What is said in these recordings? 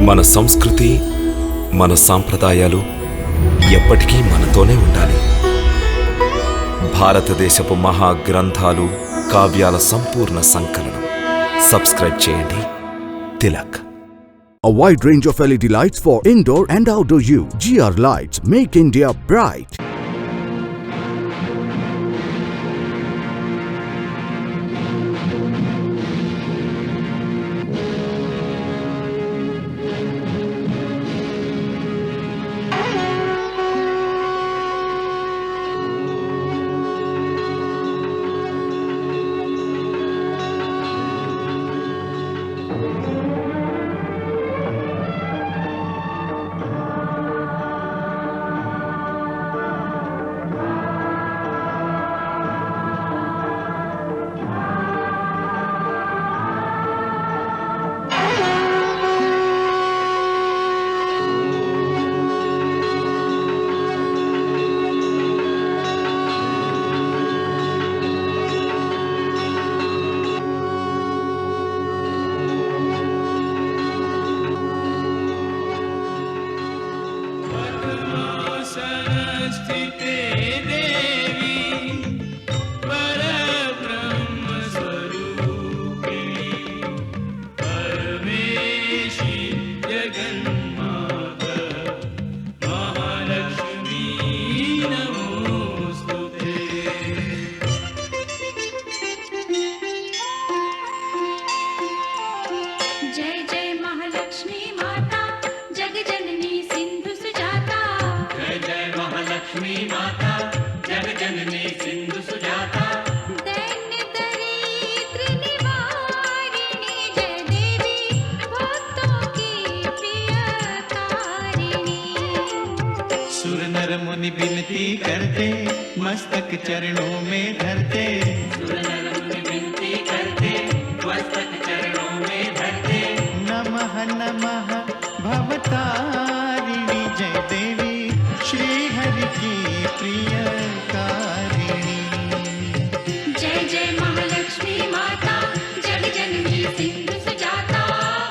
మన సంస్కృతి మన సాంప్రదాయాలు ఎప్పటికీ మనతోనే ఉండాలి. భారతదేశపు మహా గ్రంథాలు కావ్యాల సంపూర్ణ సంకలనం. సబ్స్క్రైబ్ చేయండి. Tilak. A wide range of LED lights for indoor and outdoor use. GR Lights make India bright. मुनि विनती करते मस्तक चरणों में धरते, सुर नर मुनि विनती करते मस्तक चरणों में धरते। नमः नमः भवतारिणी जय देवी श्री हरि की प्रियकारिणी। जय जय महालक्ष्मी माता जग जननी सिंधु सुजाता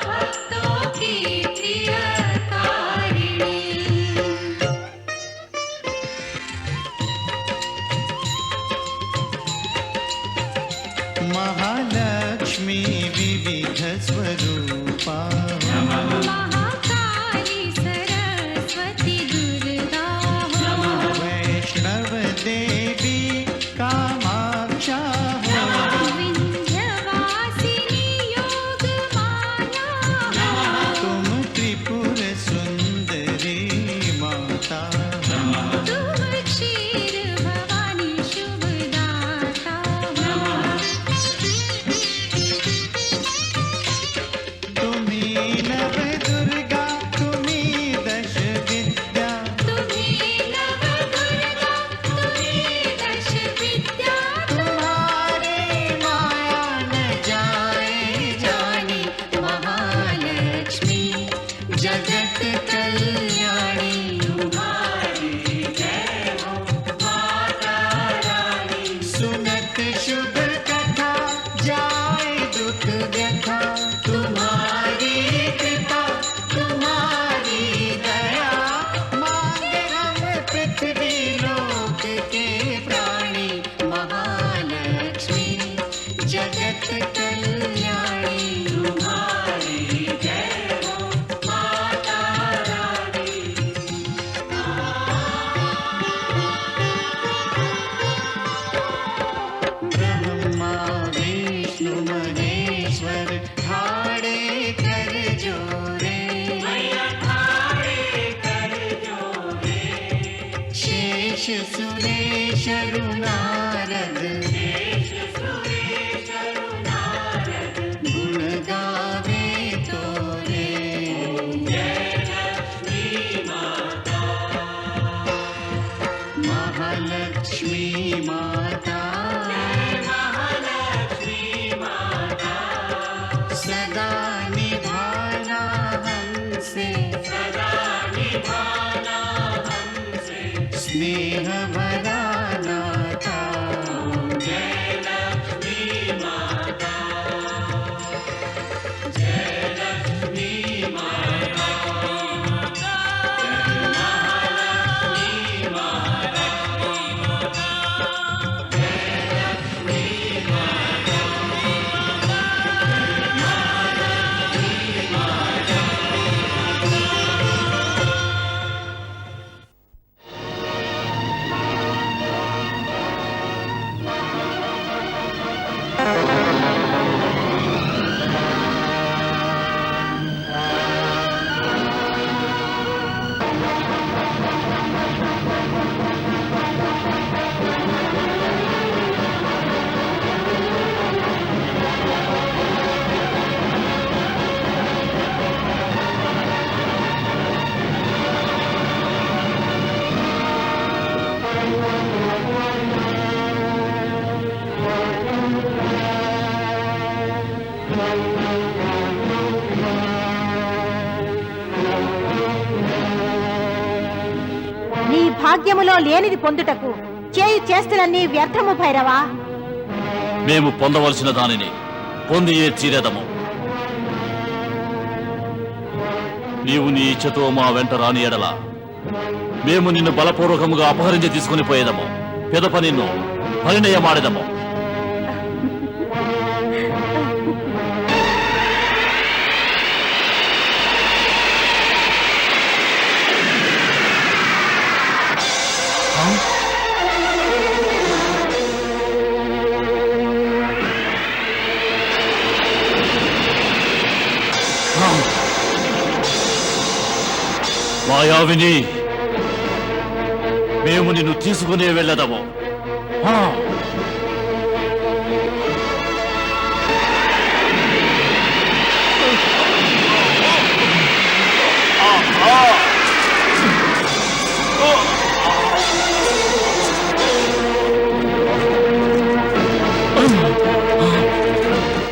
भक्तों की प्रियकारिणी। महालक्ष्मी विविध स्वरूपा, महाकाली सरस्वती दुर्गा, वैष्णव देवी कामाक्षा, विंध्यवासिनी योग माया, तुम त्रिपुर सुंदरी माता, तुम क्षीर भवानी शुभदाता, तुम्ही नव दुर्गा तुम्ही दश विद्या, तुम्ही नव दुर्गा तुम्ही दश विद्या, तुम्हारी माया न जाए जानी महालक्ष्मी जगत कल्याणी। तुम्हारी जय हो माता रानी, सुनत शुभ कथा जाए दुख व्यथा, तुम्हारी कृपा तुम्हारी दया मांगे हम पृथ्वी लोक के प्राणी। महालक्ष्मी जगत कल्याणी। तुम्हारी जय हो माता रानी। ब्रह्मा विष्णु महेश्वर ठाड़े कर जोरे, शेष सुरेश नारद गुण गावे तोरे। महालक्ष्मी माता सदा निभाना हमसे, स्नेह भरा नाता। భాగ్యములో లేనిది పొందుటకు చేయు చేష్టలన్నీ వ్యర్థము భైరవా. మేము పొందవలసిన దానిని పొందియే తీరేదము. నీవు నీ ఇచ్చతో మా వెంట రాని ఎడల మేము నిన్ను బలపూర్వకముగా అపహరించి తీసుకుని పోయేదము. పెదప నిన్ను పరిణయమాడేదము. మాయావిని, మేము నిన్ను తీసుకునే వెళ్ళదము.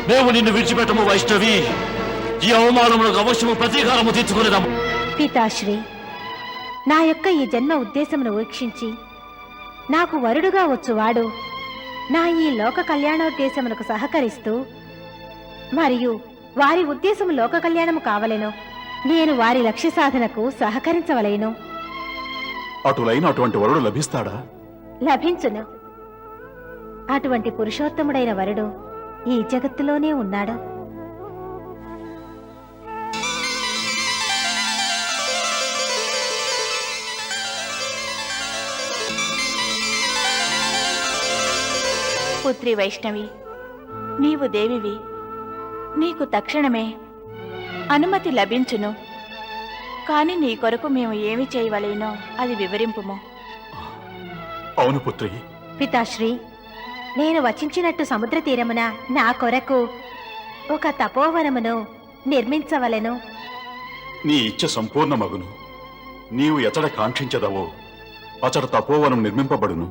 మేము నిన్ను విడిచిపెట్టము వైష్ణవి. ఈ అవమానములకు అవశ్యము ప్రతీకారము తీర్చుకునేదాము. పితాశ్రీ, నా యొక్క ఈ జన్మ ఉద్దేశమును వీక్షించి నాకు వరుడుగా వచ్చువాడు నా ఈ లోక కళ్యాణోద్దేశమునకు సహకరిస్తూ మరియు వారి ఉద్దేశము లోక కళ్యాణము కావలెను. నేను వారి లక్ష్య సాధనకు సహకరించవలేను. అటులైన అటువంటి వరుడు లభిస్తాడా? లభించును. అటువంటి పురుషోత్తముడైన వరుడు ఈ జగత్తులోనే ఉన్నాడు. పుత్రి వైష్ణవి, నీవు దేవివి. నీకు తక్షణమే అనుమతి లభించును. కాని నీ కొరకు మేము ఏమి చేయవలేనో అది వివరింపుము. అవును పుత్రి. పితాశ్రీ, నేను వచించినట్టు సముద్ర తీరమున నా కొరకు ఒక తపోవనమును నిర్మించవలెను. నీ ఇచ్చ సంపూర్ణమగును. నీవు ఎచడ కాంక్షించదవో అచడ తపోవనం నిర్మింపబడును.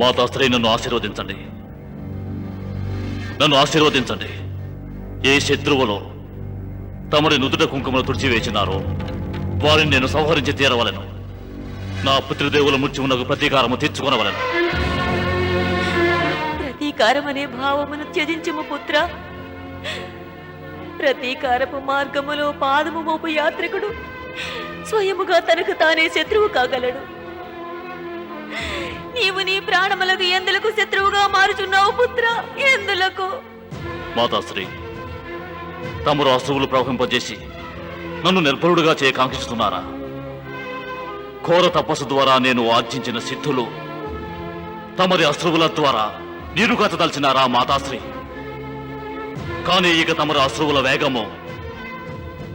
మాతాశ్రీ, నన్ను ఆశీర్వదించండి. నన్ను ఆశీర్వదించండి. ఏ శత్రువులో తమరి నుదుట కుంకుమను తుడిచివేసినారో వారిని నేను సంహరించి తీరవలను. నా పితృదేవుల మృత్యువునకు ప్రతీకారము తీర్చుకొనవలను. ప్రతీకారమనే భావమును త్యజించుము పుత్ర. ప్రతీకారపు మార్గములో పాదము మోపు యాత్రికుడు స్వయముగా తనకు తానే శత్రువు కాగలడు. నీవు నీ ప్రాణములకు ఎందులకు శత్రువుగా మారుచున్నావు పుత్ర? ఎందులకు? మాతాశ్రీ, తమరు అశ్రువులు ప్రవహింపజేసి నన్ను నిర్భరుడుగా చేయ కాంక్షిస్తున్నారా? ఘోర తపస్సు ద్వారా నేను ఆర్జించిన సిద్ధులు తమరి అశ్రువుల ద్వారా నీరుగాచదలిచినారా మాతాశ్రీ? కానీ ఇక తమరి అశ్రువుల వేగము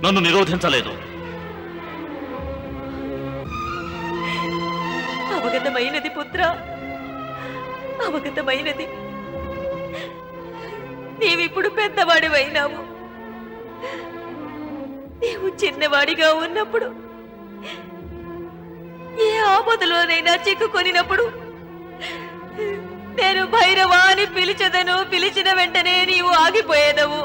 నన్ను నిరోధించలేదు. అవగతమైనది పుత్ర, అవగతమైనది. నీవిప్పుడు పెద్దవాడివైనావు. నీవు చిన్నవాడిగా ఉన్నప్పుడు ఏ ఆపదలోనైనా చిక్కుకొనినప్పుడు నేను భైరవా అని పిలిచెదను. పిలిచిన వెంటనే నీవు ఆగిపోయేదవు.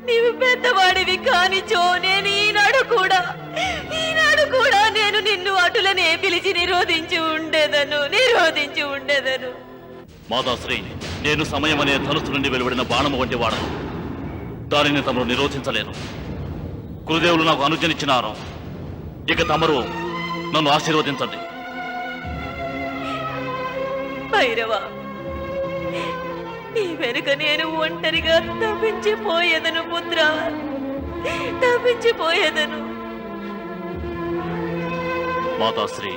నీవు పెద్దవాడివి కానిచో నేను ఈనాడు కూడా నేను నిన్ను అటులనే పిలిచి నిరోధించి ఉండేదను. మాతాశ్రీ, నేను సమయం అనే ధనుసు నుండి వెలువడిన బాణము వంటి వాడను. దానిని తమరు నిరోధించలేరు. గురుదేవులు నాకు అనుజ్ఞనిచ్చినారు. ఇక తమరు నన్ను ఆశీర్వదించండి. భైరవా, నీ వెనుక నేను ఒంటరిగా తప్పించిపోయేదను పుత్ర. తప్పించిపోయేదను. మాతాశ్రీ,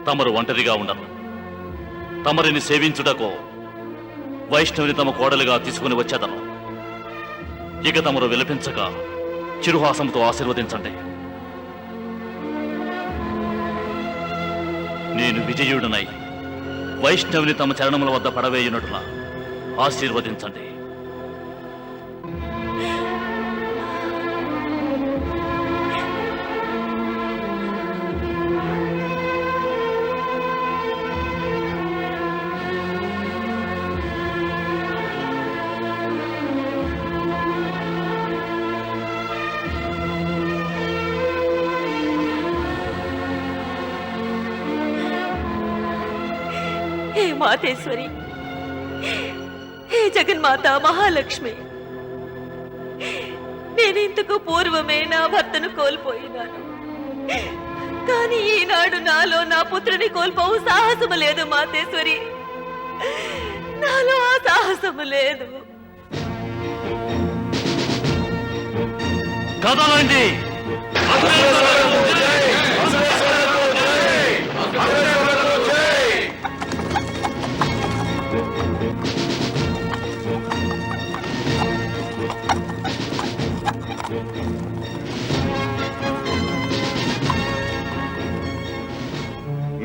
తమరు ఒంటరిగా ఉండరు. తమరిని సేవించుటకు వైష్ణవిని తమ కోడలిగా తీసుకుని వచ్చేదను. ఇక తమరు విలపించక చిరుహాసంతో ఆశీర్వదించండి. నేను విజయుడనై వైష్ణవిని తమ చరణముల వద్ద పడవేయునట్లా ఆశీర్వదించండి. హే మాతేశ్వరి, హే జగన్మాత మహాలక్ష్మి, నేను ఇంతకు పూర్వమే నా భర్తను కోల్పోయినాను. కానీ ఈనాడు నాలో నా పుత్రుని కోల్పోవు సాహసము లేదు మాతేశ్వరి. నాలో ఆ సాహసము లేదు. కదలండి.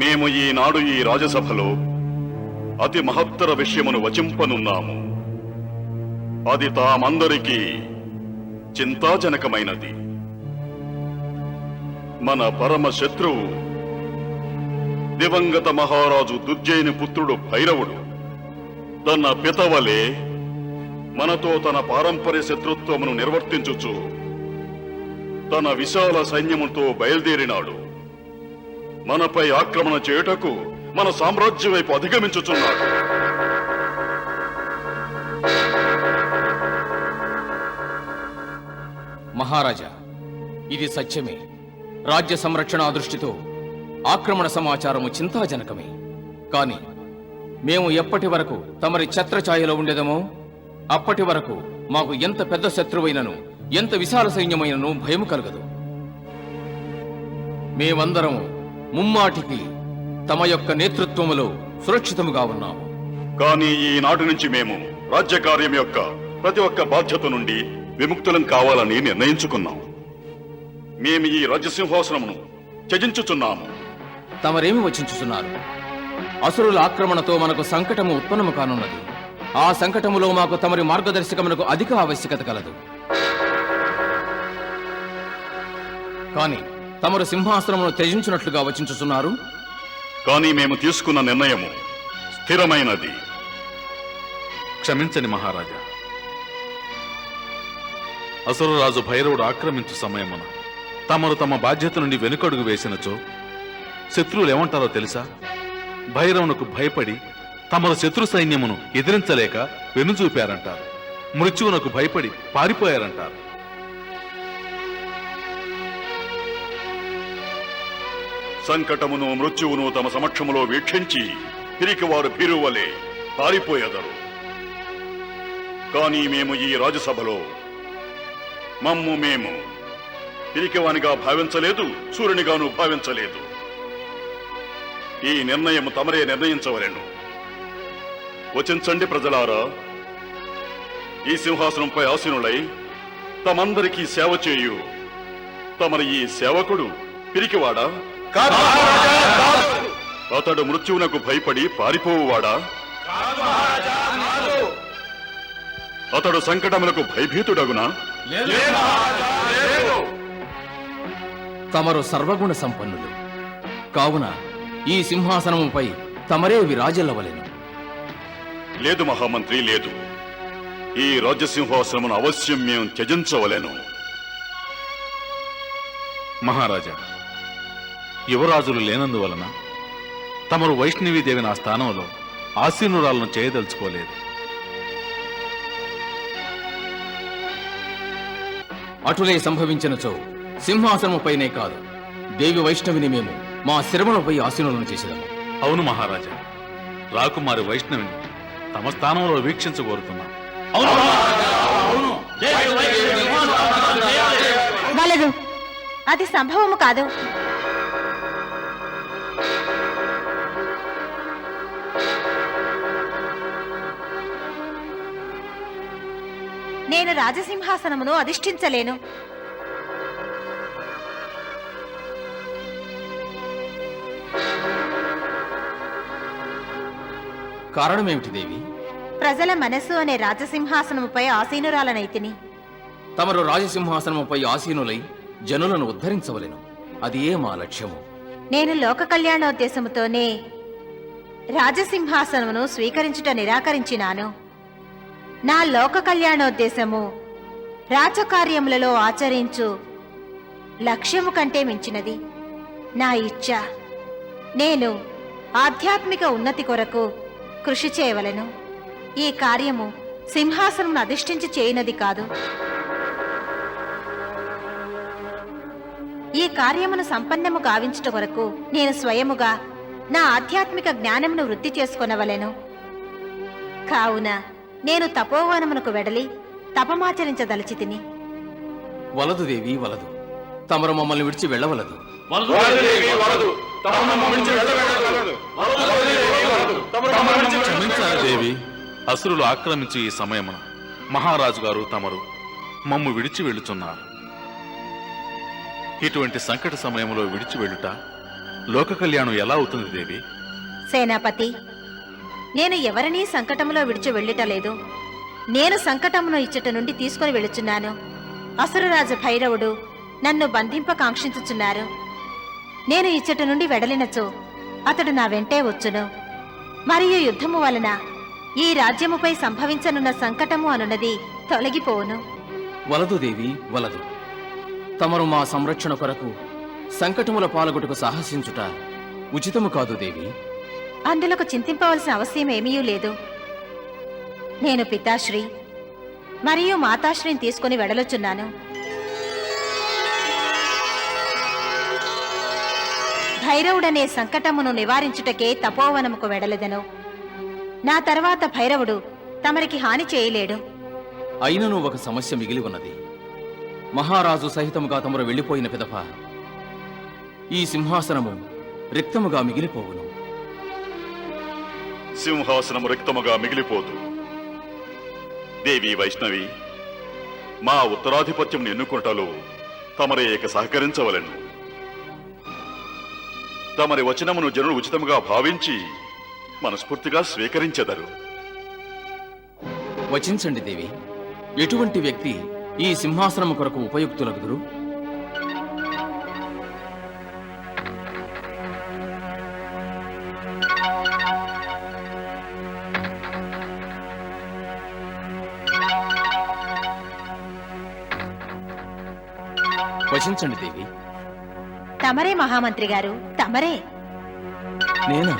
మేము ఈనాడు ఈ రాజసభలో అతి మహత్తర విషయమును వచింపనున్నాము. అది తామందరికీ చింతాజనకమైనది. మన పరమ శత్రువు దివంగత మహారాజు దుర్జయుని పుత్రుడు భైరవుడు తన పితవలే మనతో తన పారంపర్య శత్రుత్వమును నిర్వర్తించుచు తన విశాల సైన్యముతో బయలుదేరినాడు. మనపై ఆక్రమణ చేయుటకు మన సామ్రాజ్యం వైపు అధిగమించుచున్నాడు. మహారాజా, ఇది సత్యమే. రాజ్య సంరక్షణ దృష్టితో ఆక్రమణ సమాచారము చింతాజనకమే. కాని మేము ఎప్పటి వరకు తమరి ఛత్రఛాయలో ఉండేదమో అప్పటి వరకు మాకు ఎంత పెద్ద శత్రువైనను ఎంత విశాల సైన్యమైనను భయము కలగదు. మేమందరము ముమ్మాటికి తమ యొక్క నేతృత్వములో సురక్షితముగా ఉన్నాము. కానీ ఈనాటి నుంచి మేము రాజ్యకార్యం యొక్క ప్రతి ఒక్క బాధ్యత నుండి విముక్తులం కావాలని నిర్ణయించుకున్నాం. మేము ఈ రాజ్యసింహాసనమును త్యజించుచున్నాము. తమరేమి వచించుతున్నారు? అసురుల ఆక్రమణతో మనకు సంకటము ఉత్పన్నము కానున్నది. ఆ సంకటములో మాకు తమరి మార్గదర్శకమునకు అధిక ఆవశ్యకత కలదు. కాని తమరు సింహాసనమును త్యజించినట్లుగా వచించుతున్నారు. కానీ మేము తీసుకున్న నిర్ణయము స్థిరమైనది. క్షమించని మహారాజా. అసురరాజు భైరవుడు ఆక్రమించు సమయమున తమరు తమ బాధ్యత నుండి వెనుకడుగు వేసినచో శత్రువులు ఏమంటారో తెలుసా? భైరవునకు భయపడి తమరు శత్రు సైన్యమును ఎదిరించలేక వెనుచూపారంటారు. మృత్యువునకు భయపడి పారిపోయారంటారు. సంకటమును మృత్యువును తమ సమక్షములో వీక్షించి తిరిగి వారు భీరువలే పారిపోయేదరు. కానీ మేము ఈ రాజసభలో మమ్ము మేము పిరికివానిగా భావించలేదు, సూర్యునిగాను భావించలేదు. ఈ నిర్ణయం తమరే నిర్ణయించవలెను. వచించండి ప్రజలారా. ఈ సింహాసనంపై ఆసీనులై తమందరికీ సేవ చేయు తమరి ఈ సేవకుడు పిరికివాడా? అతడు మృత్యువునకు భయపడి పారిపోవువాడా? అతడు సంకటములకు భయభీతుడగునా? తమరు సర్వగుణ సంపన్నులు కావున ఈ సింహాసనముపై తమరే విరాజిల్లవలెను. లేదు మహామంత్రి, లేదు. ఈ రాజ్యసింహాసనమును అవశ్యం మేము త్యజించవలెను. మహారాజా, యువరాజులు లేనందువలన తమరు వైష్ణవీదేవిని ఆ స్థానంలో ఆసీనురాలను చేయదలుచుకోలేదు. అటులే సంభవించినచో సింహాసనముపైనే కాదు, దేవి వైష్ణవిని మేము మా శిరములపై ఆసీనులను చేసేదాము. అవును మహారాజా, రాకుమారి వైష్ణవిని తమ స్థానంలో వీక్షించగోరుతున్నాం. అవును. అది సంభవము కాదు. నేను రాజసింహాసనమును అధిష్ఠించలేను. కారణమేమిటి దేవి? ప్రజల మనస్సు అనే రాజసింహాసనముపై ఆసీనురాలనైతిని. తమరు రాజసింహాసనముపై ఆసీనులై జనులను ఉద్ధరించవలెను. అది ఏ మా లక్ష్యము. నేను లోక కళ్యాణోద్దేశముతోనే రాజసింహాసనమును స్వీకరించుట నిరాకరించినాను. నా లోక కళ్యాణోద్దేశము రాజకార్యములలో ఆచరించు లక్ష్యము కంటే మించినది. నా ఇచ్ఛ నేను ఆధ్యాత్మిక ఉన్నతి కొరకు కృషి చేయవలెను. ఈ కార్యము సింహాసనమును అధిష్ఠించి చేయనది కాదు. ఈ కార్యమును సంపన్నము గావించుట కొరకు నేను స్వయముగా నా ఆధ్యాత్మిక జ్ఞానమును వృద్ధి చేసుకొనవలెను. కావున నేను తపోవనమునకు వెడలి తపమాచరించదలిచితిని. వలదు దేవి, వలదు. తమరు మమ్మల్ని విడిచి వెళ్ళవలదు. క్షమించాలి దేవి. అసురులు ఆక్రమించి ఈ సమయమున మహారాజు గారు తమరు మమ్ము విడిచి వెళ్ళుచున్నారు. ఇటువంటి సంకట సమయంలో విడిచి వెళ్ళుట లోక కళ్యాణం ఎలా అవుతుంది దేవి? సేనాపతి, నేను ఎవరినీ సంకటములో విడిచి వెళ్ళటలేదు. నేను సంకటమును ఇచ్చట నుండి తీసుకుని వెళుచున్నాను. అసురరాజు భైరవుడు నన్ను బంధింప కాంక్షించుచున్నారు. నేను ఇచ్చట నుండి వెడలినచో అతడు నా వెంటే వచ్చును. మరియు యుద్ధము వలన ఈ రాజ్యముపై సంభవించనున్న సంకటము అనున్నది తొలగిపోవును. వలదు దేవి, వలదు. తమరు మా సంరక్షణ కొరకు సంకటముల పాల్గొట్టుకు సాహసించుట ఉచితము కాదు దేవి. అందులకు చింతింపవలసిన అవసరం ఏమీ లేదు. నేను పితాశ్రీ మరియు మాతాశ్రీని తీసుకుని వెడలుచున్నాను. భైరవుడనే సంకటమును నివారించుటకే తపోవనముకు వెడలెదను. నా తర్వాత భైరవుడు తమరికి హాని చేయలేడు. అయినను ఒక సమస్య మిగిలి ఉన్నది. మహారాజు సహితముగా తమరు వెళ్ళిపోయిన పిదప ఈ సింహాసనము రిక్తముగా మిగిలిపోవును. సింహాసనము రిక్తముగా మిగిలిపోదు. దేవి వైష్ణవి, మా ఉత్తరాధిపత్యం ఎన్నుకుంటలో తమరే ఏక సహకరించవలెను. తమరి వచనమును జనులు ఉచితముగా భావించి మనస్ఫూర్తిగా స్వీకరించెదరు. వచించండి దేవి. ఎటువంటి వ్యక్తి ఈ సింహాసనము కొరకు ఉపయుక్తులగుదురు? వచించండి దేవి. తమరే మహామంత్రి గారు, తమరే. నేనా?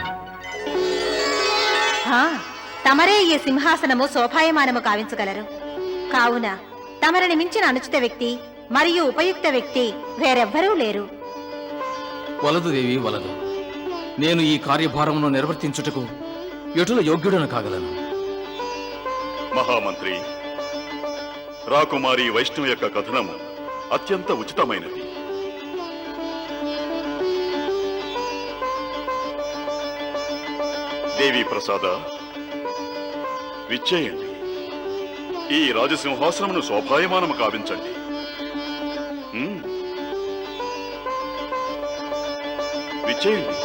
తమరే ఈ సింహాసనము శోభాయమానము కావించగలరు. కావున తమరిని మించిన అనుచిత వ్యక్తి మరియు ఉపయుక్త వ్యక్తి వేరెవ్వరూ లేరు. వలదు దేవి, వలదు. నేను ఈ కార్యభారమును నిర్వర్తించుటకు ఎటుల యోగ్యుడను కాగలను. మహామంత్రి, రాకుమారి వైష్ణవి యొక్క కథనము అత్యంత ఉచితమైనది. దేవి ప్రసాద, విచ్చేయండి. ఈ రాజసింహాసనమును శోభాయమానము కావించండి. విచ్చేయండి.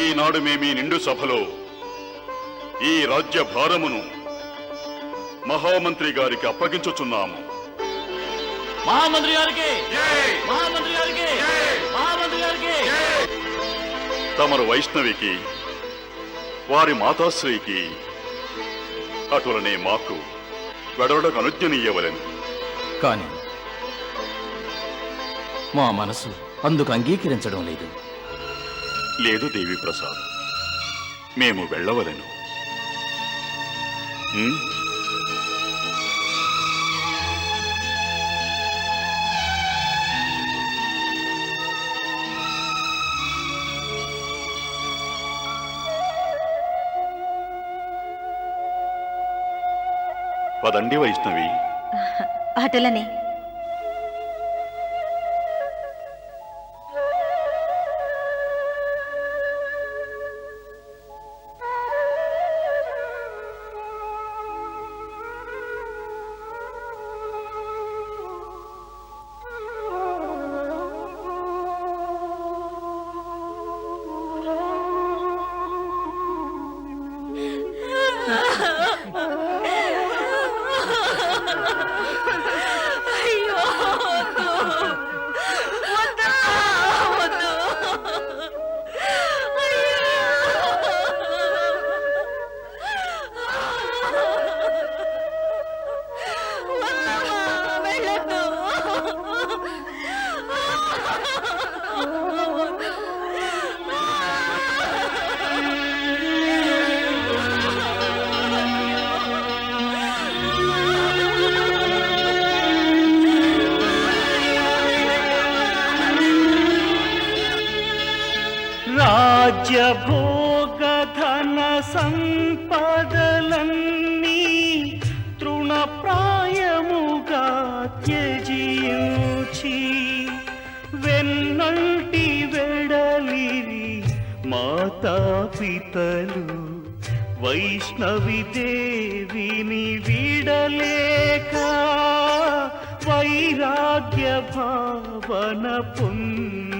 ఈనాడు మేమీ నిండు సభలో ఈ రాజ్య భారమును మహామంత్రి గారికి అప్పగించుచున్నాము. మహామంత్రి గారికి, మహామంత్రి గారికి, మహామంత్రి గారికి. తమరు వైష్ణవికి, వారి మాతాశ్రీకి, అటులనే మాకు వెడవడకు అనుజ్ఞనీయవలెను. కాని మా మనసు అందుకు అంగీకరించడం లేదు. లేదు దేవి ప్రసాద్, మేము వెళ్ళవలెను. పదండి వైష్ణవి. అటులనే. అయ్యో వద్దు. వద్దు. వద్దు. అయ్యో. వద్దమ్మా, వెళ్ళొద్దు. రాజ్య భోగ ధన సంపదలన్నీ తృణప్రాయముగా త్యజించి వెన్నంటి వెడలిరి మాతాపితలు వైష్ణవి దేవిని విడలేక వైరాగ్య భావన పొంది